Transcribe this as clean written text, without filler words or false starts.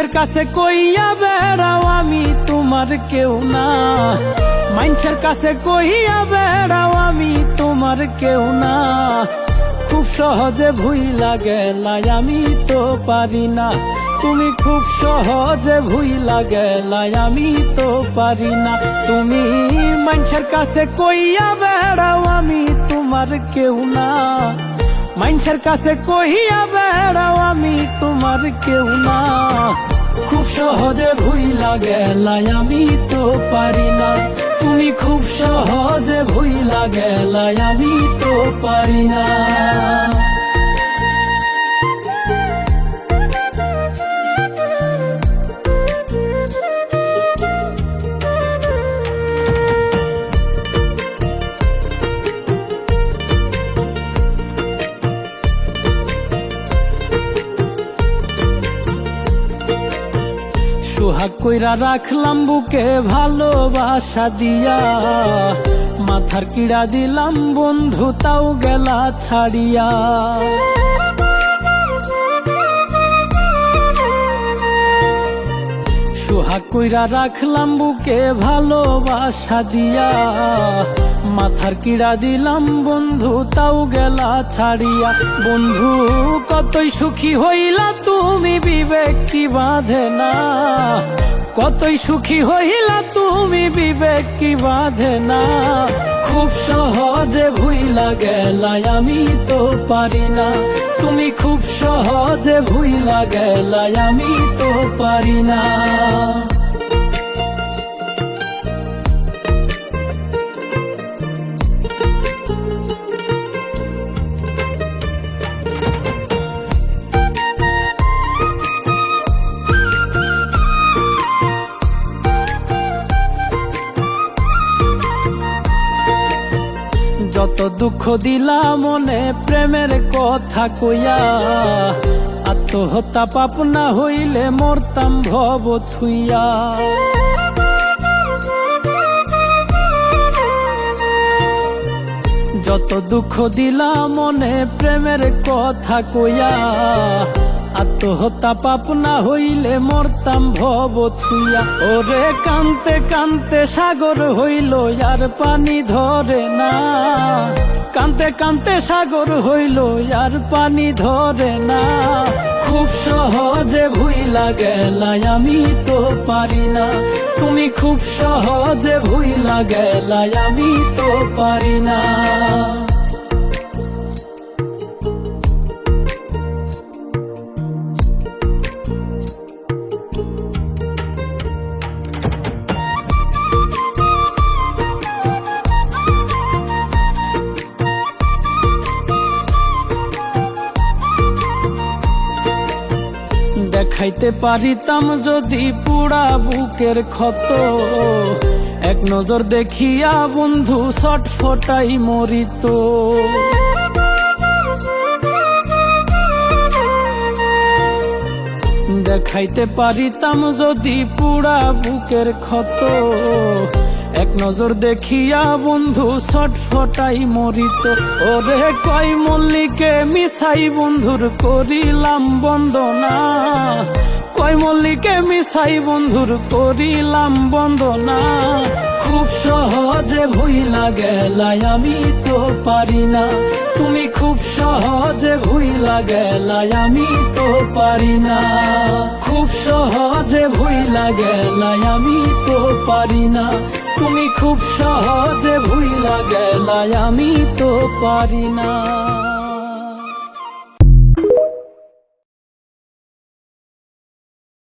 মানুষের কাছে কইয়া বেড়াও আমি তোমার কেউ না, মানুষের কাছে কইয়া বেড়াও আমি তোমার কেউ না। খুব সহজে ভুইলা গেলাই আমি তো পারি না, তুমি খুব সহজে ভুইলা গেলাই আমি তো পারি না। তুমি মানুষের কাছে কইয়া বেড়াও আমি তোমার কেউ না, মানুষের কাছে কইয়া বেড়াও আমি তোমার কেউ না। খুব সহজে ভুইলা গেলাই আমি তো পারি না, তুমি খুব সহজে ভুইলা গেলাই আমি তো পারি না। সোহাগ কইরা রাখলাম বুকে ভালোবাসা দিয়া, মাথার কিড়া দিলাম বন্ধু তাও গেলা ছাড়িয়া। সোহাগ কইরা রাখলাম বুকে ভালোবাসা দিয়া, মাথার কিড়া দিলাম বন্ধু তাও গেলা ছাড়িয়া। বন্ধু কতই সুখী হইলা তুমি বিবেক কি বাঁধে না, কতই সুখী হইলা তুমি বিবেক কি বাঁধে না। খুব সহজে ভুইলা গেলাই আমি তো পারি না, তুমি খুব সহজে ভুইলা গেলাই আমি তো পারি না। যত দুঃখ দিলা মনে প্রেমের কথা কইয়া, আত্মহত্যা পাপ না হইলে মরতাম ভব থুইয়া। যত দুঃখ দিলা মনে প্রেমের কথা কইয়া, আত্মহত্যা পাপ না হইলে মরতাম ভব থুইয়া। ওরে কানতে কানতে সাগর হইল আর পানি ধরে না, কানতে কানতে সাগর হইল আর পানি ধরে না। খুব সহজে ভুইলা গেলাই আমি তো পারি না, তুমি খুব সহজে ভুইলা গেলাই আমি তো পারি না। দেখাইতে পারিতাম যদি পুরা বুকের ক্ষত, এক নজর দেখিয়া বন্ধু ছটফটাই মরিত। দেখাইতে পারিতাম যদি পুরা বুকের ক্ষত, এক নজর দেখিয়া বন্ধু ছটফটাই মরিত। ওরে কয় মল্লিকে মিশাই বন্ধুর করিলাম বন্দনা, কয় মল্লিকে মিশাই বন্ধুর করিলাম বন্দনা। খুব সহজে ভুইলা গেলাই আমি তো পারি না, তুমি খুব সহজে ভুইলা গেলাই আমি তো পারি না। খুব সহজে ভুইলা গেলাই আমি তো পারি না, তুমি খুব সহজে ভুইলা গেলাই আমি তো পারি না।